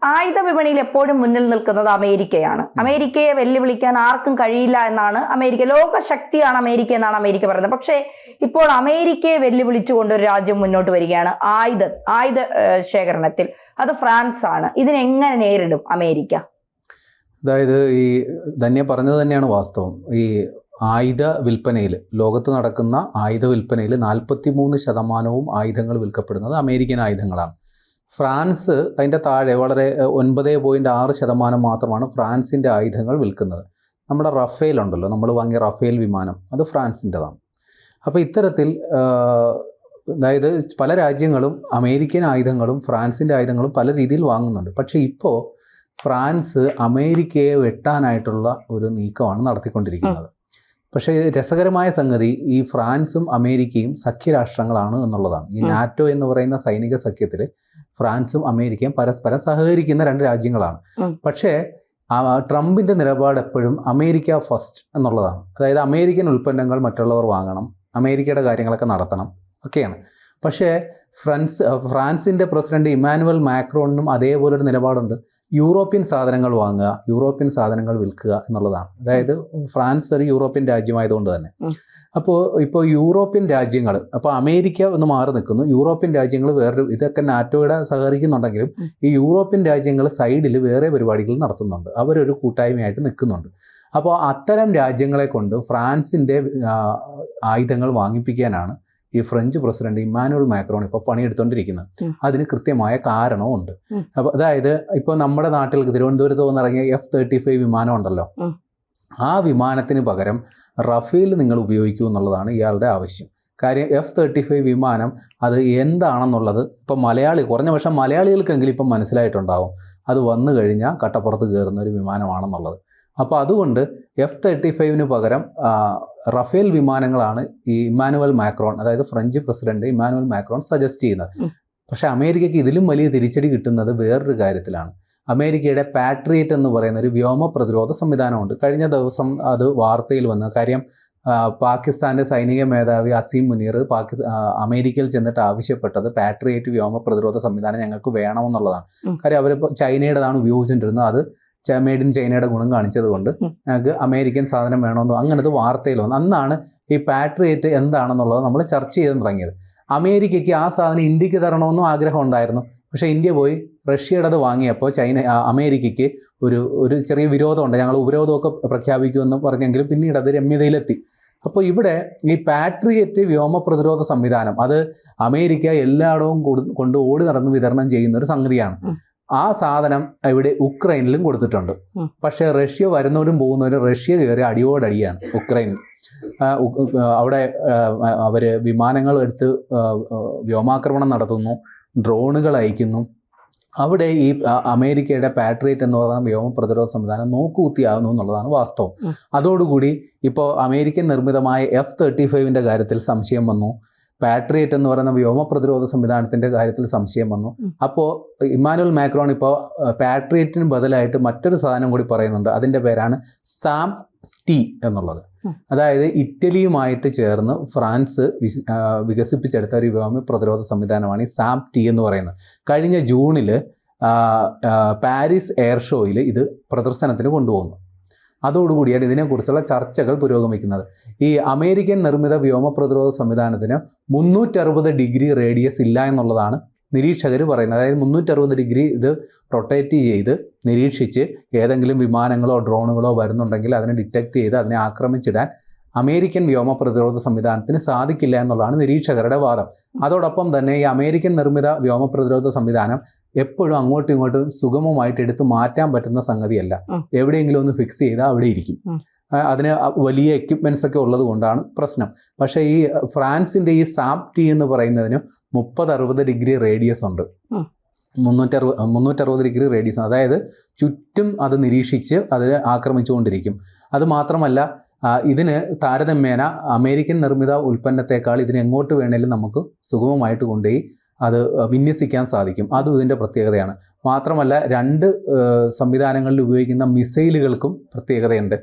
ആയുധ വിപണിയിൽ എപ്പോഴും മുന്നിൽ നിൽക്കുന്നത് അമേരിക്കയാണ്. അമേരിക്കയെ വെല്ലുവിളിക്കാൻ ആർക്കും കഴിയില്ല എന്നാണ് അമേരിക്ക, ലോകശക്തിയാണ് അമേരിക്ക എന്നാണ് അമേരിക്ക പറയുന്നത്. പക്ഷേ ഇപ്പോൾ അമേരിക്കയെ വെല്ലുവിളിച്ചുകൊണ്ട് ഒരു രാജ്യം മുന്നോട്ട് വരികയാണ് ആയുധ ശേഖരണത്തിൽ. അത് ഫ്രാൻസ് ആണ്. ഇതിനെങ്ങനെ നേരിടും അമേരിക്ക? അതായത് ഈ ധന്യ പറഞ്ഞത് തന്നെയാണ് വാസ്തവം. ഈ ആയുധ വിൽപ്പനയിൽ, ലോകത്ത് നടക്കുന്ന ആയുധ വിൽപ്പനയിൽ 43% ആയുധങ്ങൾ വിൽക്കപ്പെടുന്നത് അമേരിക്കൻ ആയുധങ്ങളാണ്. ഫ്രാൻസ് അതിൻ്റെ താഴെ വളരെ 9.6% മാത്രമാണ് ഫ്രാൻസിൻ്റെ ആയുധങ്ങൾ വിൽക്കുന്നത്. നമ്മുടെ റഫേൽ ഉണ്ടല്ലോ, നമ്മൾ വാങ്ങിയ റഫേൽ വിമാനം, അത് ഫ്രാൻസിൻ്റെതാണ്. അപ്പോൾ ഇത്തരത്തിൽ അതായത് പല രാജ്യങ്ങളും അമേരിക്കൻ ആയുധങ്ങളും ഫ്രാൻസിൻ്റെ ആയുധങ്ങളും പല രീതിയിൽ വാങ്ങുന്നുണ്ട്. പക്ഷേ ഇപ്പോൾ ഫ്രാൻസ് അമേരിക്കയെ വെട്ടാനായിട്ടുള്ള ഒരു നീക്കമാണ് നടത്തിക്കൊണ്ടിരിക്കുന്നത്. പക്ഷേ രസകരമായ സംഗതി, ഈ ഫ്രാൻസും അമേരിക്കയും സഖ്യരാഷ്ട്രങ്ങളാണ് എന്നുള്ളതാണ്. ഈ നാറ്റോ എന്ന് പറയുന്ന സൈനിക സഖ്യത്തിൽ ഫ്രാൻസും അമേരിക്കയും പരസ്പരം സഹകരിക്കുന്ന രണ്ട് രാജ്യങ്ങളാണ്. പക്ഷേ ട്രംപിൻ്റെ നിലപാട് എപ്പോഴും അമേരിക്ക ഫസ്റ്റ് എന്നുള്ളതാണ്. അതായത് അമേരിക്കൻ ഉൽപ്പന്നങ്ങൾ മറ്റുള്ളവർ വാങ്ങണം, അമേരിക്കയുടെ കാര്യങ്ങളൊക്കെ നടത്തണം ഒക്കെയാണ്. പക്ഷേ ഫ്രാൻസിൻ്റെ പ്രസിഡന്റ് ഇമ്മാനുവൽ മാക്രോണിനും അതേപോലൊരു നിലപാടുണ്ട്. യൂറോപ്യൻ സാധനങ്ങൾ വാങ്ങുക, യൂറോപ്യൻ സാധനങ്ങൾ വിൽക്കുക എന്നുള്ളതാണ്. അതായത് ഫ്രാൻസ് ഒരു യൂറോപ്യൻ രാജ്യമായതുകൊണ്ട് തന്നെ. ഇപ്പോൾ യൂറോപ്യൻ രാജ്യങ്ങൾ, അപ്പോൾ അമേരിക്ക ഒന്ന് മാറി നിൽക്കുന്നു, യൂറോപ്യൻ രാജ്യങ്ങൾ വേറൊരു, ഇതൊക്കെ നാറ്റോയുടെ സഹകരിക്കുന്നുണ്ടെങ്കിലും ഈ യൂറോപ്യൻ രാജ്യങ്ങൾ സൈഡിൽ വേറെ പരിപാടികൾ നടത്തുന്നുണ്ട്, അവരൊരു കൂട്ടായ്മയായിട്ട് നിൽക്കുന്നുണ്ട്. അപ്പോൾ അത്തരം രാജ്യങ്ങളെ കൊണ്ട് ഫ്രാൻസിൻ്റെ ആയുധങ്ങൾ വാങ്ങിപ്പിക്കാനാണ് ഈ ഫ്രഞ്ച് പ്രസിഡന്റ് ഇമ്മാനുവൽ മാക്രോൺ ഇപ്പോൾ പണിയെടുത്തുകൊണ്ടിരിക്കുന്നത്. അതിന് കൃത്യമായ കാരണമുണ്ട്. അപ്പോൾ അതായത് ഇപ്പോൾ നമ്മുടെ നാട്ടിൽ തിരുവനന്തപുരത്ത് വന്നിറങ്ങിയ F-35 വിമാനം ഉണ്ടല്ലോ, ആ വിമാനത്തിന് പകരം റഫേൽ നിങ്ങൾ ഉപയോഗിക്കൂ എന്നുള്ളതാണ് ഇയാളുടെ ആവശ്യം. കാര്യം F-35 വിമാനം അത് എന്താണെന്നുള്ളത് ഇപ്പം കുറഞ്ഞ പക്ഷം മലയാളികൾക്കെങ്കിലും ഇപ്പം മനസ്സിലായിട്ടുണ്ടാവും, അത് വന്നു കഴിഞ്ഞാൽ കട്ടപ്പുറത്ത് കയറുന്ന ഒരു വിമാനമാണെന്നുള്ളത്. അപ്പോൾ അതുകൊണ്ട് F-35 പകരം റഫേൽ വിമാനങ്ങളാണ് ഈ ഇമ്മാനുവൽ മാക്രോൺ, അതായത് French president Emmanuel Macron suggest ചെയ്യുന്നത്. പക്ഷേ അമേരിക്കയ്ക്ക് ഇതിലും വലിയ തിരിച്ചടി കിട്ടുന്നത് വേറൊരു കാര്യത്തിലാണ്. അമേരിക്കയുടെ പാട്രിയറ്റ് എന്ന് പറയുന്ന ഒരു വ്യോമ പ്രതിരോധ സംവിധാനമുണ്ട്. കഴിഞ്ഞ ദിവസം അത് വാർത്തയിൽ വന്ന കാര്യം, പാകിസ്ഥാൻ്റെ സൈനിക മേധാവി അസീം മുനീർ അമേരിക്കയിൽ ചെന്നിട്ട് ആവശ്യപ്പെട്ടത് പാട്രിയറ്റ് വ്യോമ പ്രതിരോധ സംവിധാനം ഞങ്ങൾക്ക് വേണമെന്നുള്ളതാണ്. കാര്യം അവരിപ്പോൾ ചൈനയുടേതാണ് ഉപയോഗിച്ചുകൊണ്ടിരുന്നത്, അത് മെയ്ഡ് ഇൻ ചൈനയുടെ ഗുണം കാണിച്ചത് കൊണ്ട് ഞങ്ങൾക്ക് അമേരിക്കൻ സാധനം വേണമെന്നോ അങ്ങനത്തെ വാർത്തയിൽ വന്നു. അന്നാണ് ഈ പാട്രിയറ്റ് എന്താണെന്നുള്ളത് നമ്മൾ ചർച്ച ചെയ്ത് തുടങ്ങിയത്. അമേരിക്കയ്ക്ക് ആ സാധനം ഇന്ത്യക്ക് തരണമെന്നും ആഗ്രഹം ഉണ്ടായിരുന്നു. പക്ഷേ ഇന്ത്യ പോയി റഷ്യയുടെ അത് വാങ്ങിയപ്പോൾ അമേരിക്കയ്ക്ക് ഒരു ചെറിയ വിരോധമുണ്ട്, ഞങ്ങൾ ഉപരോധമൊക്കെ പ്രഖ്യാപിക്കുമെന്ന് പറഞ്ഞെങ്കിലും പിന്നീട് അത് രമ്യതയിലെത്തി. അപ്പോൾ ഇവിടെ ഈ പാട്രിയറ്റ് വ്യോമ പ്രതിരോധ സംവിധാനം അത് അമേരിക്ക എല്ലായിടവും കൊണ്ട് ഓടി നടന്ന് വിതരണം ചെയ്യുന്ന ഒരു സംഗതിയാണ്. ആ സാധനം ഇവിടെ ഉക്രൈനിലും കൊടുത്തിട്ടുണ്ട്. പക്ഷേ റഷ്യ വരുന്നവരും പോകുന്നവരും റഷ്യ കയറി അടിയോടടിയാണ് ഉക്രൈനിൽ. അവിടെ അവർ വിമാനങ്ങൾ എടുത്ത് വ്യോമാക്രമണം നടത്തുന്നു, ഡ്രോണുകൾ അയക്കുന്നു. അവിടെ ഈ അമേരിക്കയുടെ പാട്രിയറ്റ് എന്ന് പറയുന്ന വ്യോമ പ്രതിരോധ സംവിധാനം നോക്കുകുത്തിയാകുന്നു എന്നുള്ളതാണ് വാസ്തവം. അതോടുകൂടി ഇപ്പോൾ അമേരിക്കൻ നിർമ്മിതമായ F-35 കാര്യത്തിൽ സംശയം വന്നു, പാട്രിയറ്റ് എന്ന് പറയുന്ന വ്യോമ പ്രതിരോധ സംവിധാനത്തിൻ്റെ കാര്യത്തിൽ സംശയം വന്നു. അപ്പോൾ ഇമ്മാനുവൽ മാക്രോൺ ഇപ്പോൾ പാട്രിയറ്റിന് ബദലായിട്ട് മറ്റൊരു സാധനം കൂടി പറയുന്നുണ്ട്. അതിൻ്റെ പേരാണ് SAM-T എന്നുള്ളത്. അതായത് ഇറ്റലിയുമായിട്ട് ചേർന്ന് ഫ്രാൻസ് വികസിപ്പിച്ചെടുത്ത ഒരു വ്യോമ പ്രതിരോധ സംവിധാനമാണ് ഈ SAM-T എന്ന് പറയുന്നത്. കഴിഞ്ഞ ജൂണിൽ പാരീസ് എയർ ഷോയിൽ ഇത് പ്രദർശനത്തിന് കൊണ്ടുപോകുന്നു. അതോടുകൂടിയാണ് ഇതിനെക്കുറിച്ചുള്ള ചർച്ചകൾ പുരോഗമിക്കുന്നത്. ഈ അമേരിക്കൻ നിർമ്മിത വ്യോമ പ്രതിരോധ സംവിധാനത്തിന് 360 ഡിഗ്രി റേഡിയസ് ഇല്ല എന്നുള്ളതാണ് നിരീക്ഷകർ പറയുന്നത്. അതായത് 360 ഡിഗ്രി ഇത് റൊട്ടേറ്റ് ചെയ്ത് നിരീക്ഷിച്ച് ഏതെങ്കിലും വിമാനങ്ങളോ ഡ്രോണുകളോ വരുന്നുണ്ടെങ്കിൽ അതിനെ ഡിറ്റക്ട് ചെയ്ത് അതിനെ ആക്രമിച്ചിടാൻ അമേരിക്കൻ വ്യോമ പ്രതിരോധ സംവിധാനത്തിന് സാധിക്കില്ല എന്നുള്ളതാണ് നിരീക്ഷകരുടെ വാദം. അതോടൊപ്പം തന്നെ ഈ അമേരിക്കൻ നിർമ്മിത വ്യോമ പ്രതിരോധ സംവിധാനം എപ്പോഴും അങ്ങോട്ടും ഇങ്ങോട്ടും സുഗമമായിട്ട് എടുത്ത് മാറ്റാൻ പറ്റുന്ന സംഗതിയല്ല. എവിടെയെങ്കിലും ഒന്ന് ഫിക്സ് ചെയ്താൽ അവിടെ ഇരിക്കും. അതിന് വലിയ എക്യുപ്മെൻറ്റ്സ് ഒക്കെ ഉള്ളത് കൊണ്ടാണ് പ്രശ്നം. പക്ഷേ ഈ ഫ്രാൻസിൻ്റെ ഈ SAM-T എന്ന് പറയുന്നതിന് 30-60 ഡിഗ്രി റേഡിയസ് ഉണ്ട്. 360 ഡിഗ്രി റേഡിയസ്, അതായത് ചുറ്റും അത് നിരീക്ഷിച്ച് അതിനെ ആക്രമിച്ചുകൊണ്ടിരിക്കും. അതുമാത്രമല്ല, ഇതിന് താരതമ്യേന അമേരിക്കൻ നിർമ്മിത ഉൽപ്പന്നത്തെക്കാൾ ഇതിന് എങ്ങോട്ട് വേണേലും നമുക്ക് സുഗമമായിട്ട് കൊണ്ടുപോയി അത് വിന്യസിക്കാൻ സാധിക്കും. അതും ഇതിൻ്റെ പ്രത്യേകതയാണ്. മാത്രമല്ല 2 സംവിധാനങ്ങളിൽ ഉപയോഗിക്കുന്ന മിസൈലുകൾക്കും പ്രത്യേകതയുണ്ട്.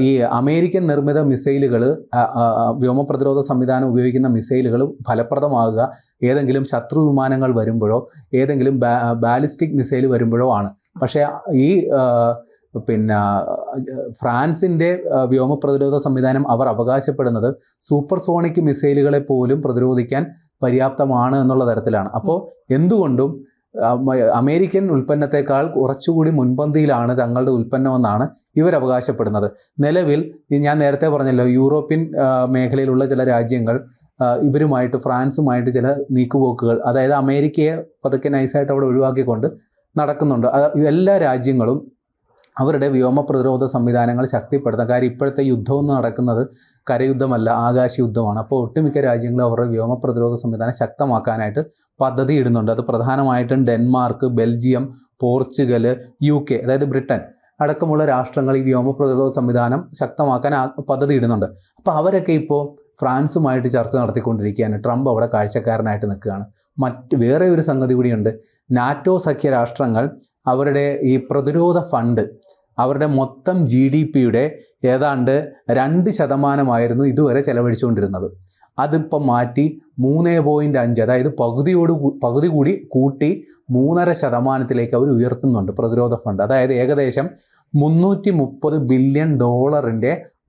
ഈ അമേരിക്കൻ നിർമ്മിത മിസൈലുകൾ, വ്യോമപ്രതിരോധ സംവിധാനം ഉപയോഗിക്കുന്ന മിസൈലുകൾ ഫലപ്രദമാകുക ഏതെങ്കിലും ശത്രു വിമാനങ്ങൾ വരുമ്പോഴോ ഏതെങ്കിലും ബാലിസ്റ്റിക് മിസൈൽ വരുമ്പോഴോ ആണ്. പക്ഷേ ഈ ഫ്രാൻസിൻ്റെ വ്യോമപ്രതിരോധ സംവിധാനം അവർ അവകാശപ്പെടുന്നത് സൂപ്പർസോണിക് മിസൈലുകളെ പോലും പ്രതിരോധിക്കാൻ പര്യാപ്തമാണ് എന്നുള്ള തരത്തിലാണ്. അപ്പോൾ എന്തുകൊണ്ടും അമേരിക്കൻ ഉൽപ്പന്നത്തെക്കാൾ കുറച്ചുകൂടി മുൻപന്തിയിലാണ് തങ്ങളുടെ ഉൽപ്പന്നമെന്നാണ് ഇവർ അവകാശപ്പെടുന്നത്. നിലവിൽ ഞാൻ നേരത്തെ പറഞ്ഞല്ലോ, യൂറോപ്യൻ മേഖലയിലുള്ള ചില രാജ്യങ്ങൾ ഇവരുമായിട്ട്, ഫ്രാൻസുമായിട്ട് ചില നീക്കുപോക്കുകൾ, അതായത് അമേരിക്കയെ പതുക്കെ നൈസായിട്ട് അവിടെ ഒഴിവാക്കിക്കൊണ്ട് നടക്കുന്നുണ്ട്. എല്ലാ രാജ്യങ്ങളും അവരുടെ വ്യോമ പ്രതിരോധ സംവിധാനങ്ങൾ ശക്തിപ്പെടുത്താം. കാര്യം ഇപ്പോഴത്തെ യുദ്ധം നടക്കുന്നത് കരയുദ്ധമല്ല, ആകാശ യുദ്ധമാണ്. അപ്പോൾ ഒട്ടുമിക്ക രാജ്യങ്ങളും അവരുടെ വ്യോമ പ്രതിരോധ സംവിധാനം ശക്തമാക്കാനായിട്ട് പദ്ധതി ഇടുന്നുണ്ട്. അത് പ്രധാനമായിട്ടും ഡെൻമാർക്ക്, ബെൽജിയം, പോർച്ചുഗൽ, UK അതായത് ബ്രിട്ടൻ അടക്കമുള്ള രാഷ്ട്രങ്ങൾ ഈ വ്യോമ പ്രതിരോധ സംവിധാനം ശക്തമാക്കാൻ പദ്ധതി ഇടുന്നുണ്ട്. അപ്പോൾ അവരൊക്കെ ഇപ്പോൾ ഫ്രാൻസുമായിട്ട് ചർച്ച നടത്തിക്കൊണ്ടിരിക്കുകയാണ്. ട്രംപ് അവിടെ കാഴ്ചക്കാരനായിട്ട് നിൽക്കുകയാണ്. വേറെ ഒരു സംഗതി കൂടിയുണ്ട്. നാറ്റോ സഖ്യ രാഷ്ട്രങ്ങൾ അവരുടെ ഈ പ്രതിരോധ ഫണ്ട്, അവരുടെ മൊത്തം GDPയുടെ ഏതാണ്ട് 2% ഇതുവരെ ചെലവഴിച്ചുകൊണ്ടിരുന്നത്. അതിപ്പം മാറ്റി 3.5, അതായത് പകുതി കൂടി കൂട്ടി 3.5% അവർ ഉയർത്തുന്നുണ്ട് പ്രതിരോധ ഫണ്ട്. അതായത് ഏകദേശം $330 ബില്യൺ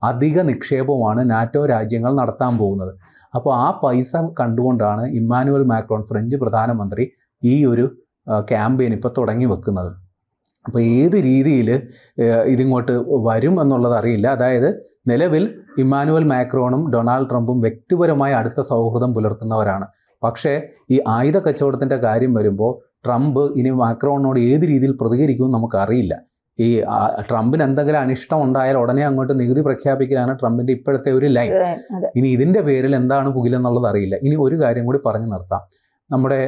അധിക നിക്ഷേപമാണ് നാറ്റോ രാജ്യങ്ങൾ നടത്താൻ പോകുന്നത്. അപ്പോൾ ആ പൈസ കണ്ടുകൊണ്ടാണ് ഇമ്മാനുവൽ മാക്രോൺ, ഫ്രഞ്ച് പ്രധാനമന്ത്രി, ഈ ഒരു ക്യാമ്പയിൻ ഇപ്പോൾ തുടങ്ങി വെക്കുന്നത്. അപ്പോൾ ഏത് രീതിയിൽ ഇതിങ്ങോട്ട് വരും എന്നുള്ളത് അറിയില്ല. അതായത് നിലവിൽ ഇമ്മാനുവൽ മാക്രോണും ഡൊണാൾഡ് ട്രംപും വ്യക്തിപരമായി അടുത്ത സൗഹൃദം പുലർത്തുന്നവരാണ്. പക്ഷേ ഈ ആയുധ കച്ചവടത്തിൻ്റെ കാര്യം വരുമ്പോൾ ട്രംപ് ഇനി മാക്രോണിനോട് ഏത് രീതിയിൽ പ്രതികരിക്കുമെന്ന് നമുക്കറിയില്ല. ഈ ട്രംപിന് എന്തെങ്കിലും അനിഷ്ടം ഉണ്ടായാൽ ഉടനെ അങ്ങോട്ട് നികുതി പ്രഖ്യാപിക്കലാണ് ട്രംപിൻ്റെ ഇപ്പോഴത്തെ ഒരു ലൈൻ. ഇനി ഇതിൻ്റെ പേരിൽ എന്താണ് പുകിലെന്നുള്ളത് അറിയില്ല. ഇനി ഒരു കാര്യം കൂടി പറഞ്ഞു നിർത്താം. നമ്മുടെ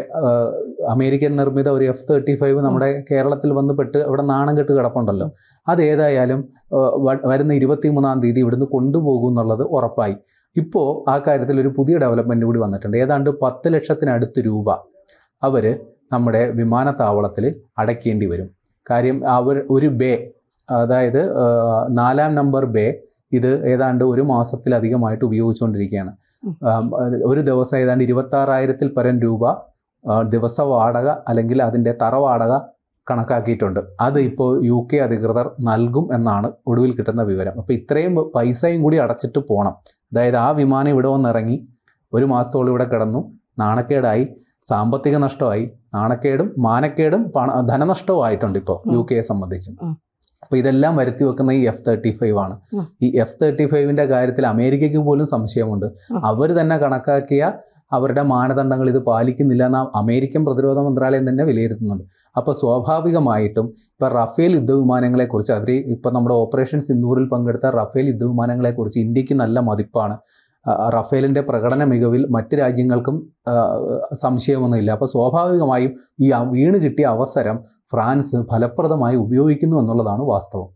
അമേരിക്കൻ നിർമ്മിത ഒരു F-35 നമ്മുടെ കേരളത്തിൽ വന്ന് പെട്ട് അവിടെ നാണം കെട്ട് കിടപ്പുണ്ടല്ലോ. അതേതായാലും വരുന്ന 23-ാം തീയതി ഇവിടുന്ന് കൊണ്ടുപോകും എന്നുള്ളത് ഉറപ്പായി. ഇപ്പോൾ ആ കാര്യത്തിൽ ഒരു പുതിയ ഡെവലപ്മെൻറ്റ് കൂടി വന്നിട്ടുണ്ട്. ഏതാണ്ട് 10 ലക്ഷത്തിനടുത്ത് രൂപ അവർ നമ്മുടെ വിമാനത്താവളത്തിൽ അടയ്ക്കേണ്ടി വരും. കാര്യം ഒരു ബേ, അതായത് 4-ാം നമ്പർ ബേ, ഇത് ഏതാണ്ട് ഒരു മാസത്തിലധികമായിട്ട് ഉപയോഗിച്ചുകൊണ്ടിരിക്കുകയാണ്. ഒരു ദിവസം ഏതാണ്ട് 26,000-ൽ പരം രൂപ ദിവസ വാടക അല്ലെങ്കിൽ അതിൻ്റെ തറവാടക കണക്കാക്കിയിട്ടുണ്ട്. അത് ഇപ്പോൾ UK അധികൃതർ നൽകും എന്നാണ് ഒടുവിൽ കിട്ടുന്ന വിവരം. അപ്പോൾ ഇത്രയും പൈസയും കൂടി അടച്ചിട്ട് പോകണം. അതായത് ആ വിമാനം ഇവിടെ വന്നിറങ്ങി ഒരു മാസത്തോളം ഇവിടെ കിടന്നു, നാണക്കേടായി, സാമ്പത്തിക നഷ്ടമായി, നാണക്കേടും മാനക്കേടും ധനനഷ്ടവും ആയിട്ടുണ്ട് ഇപ്പോൾ UKയെ സംബന്ധിച്ചും. അപ്പോൾ ഇതെല്ലാം വരുത്തി വെക്കുന്ന ഈ F-35 ആണ്. ഈ F-35ൻ്റെ കാര്യത്തിൽ അമേരിക്കയ്ക്ക് പോലും സംശയമുണ്ട്. അവർ തന്നെ കണക്കാക്കിയ അവരുടെ മാനദണ്ഡങ്ങൾ ഇത് പാലിക്കുന്നില്ല എന്ന് അമേരിക്കൻ പ്രതിരോധ മന്ത്രാലയം തന്നെ വിലയിരുത്തുന്നുണ്ട്. അപ്പോൾ സ്വാഭാവികമായിട്ടും ഇപ്പോൾ റഫേൽ യുദ്ധവിമാനങ്ങളെക്കുറിച്ച് ഇപ്പോൾ നമ്മുടെ ഓപ്പറേഷൻ സിന്ദൂറിൽ പങ്കെടുത്ത റഫേൽ യുദ്ധവിമാനങ്ങളെക്കുറിച്ച് ഇന്ത്യക്ക് നല്ല മതിപ്പാണ്. റഫേലിൻ്റെ പ്രകടന മികവിൽ മറ്റ് രാജ്യങ്ങൾക്കും സംശയമൊന്നുമില്ല. അപ്പോൾ സ്വാഭാവികമായും ഈ വീണ് കിട്ടിയ അവസരം ഫ്രാൻസ് ഫലപ്രദമായി ഉപയോഗിക്കുന്നു എന്നുള്ളതാണ് വാസ്തവം.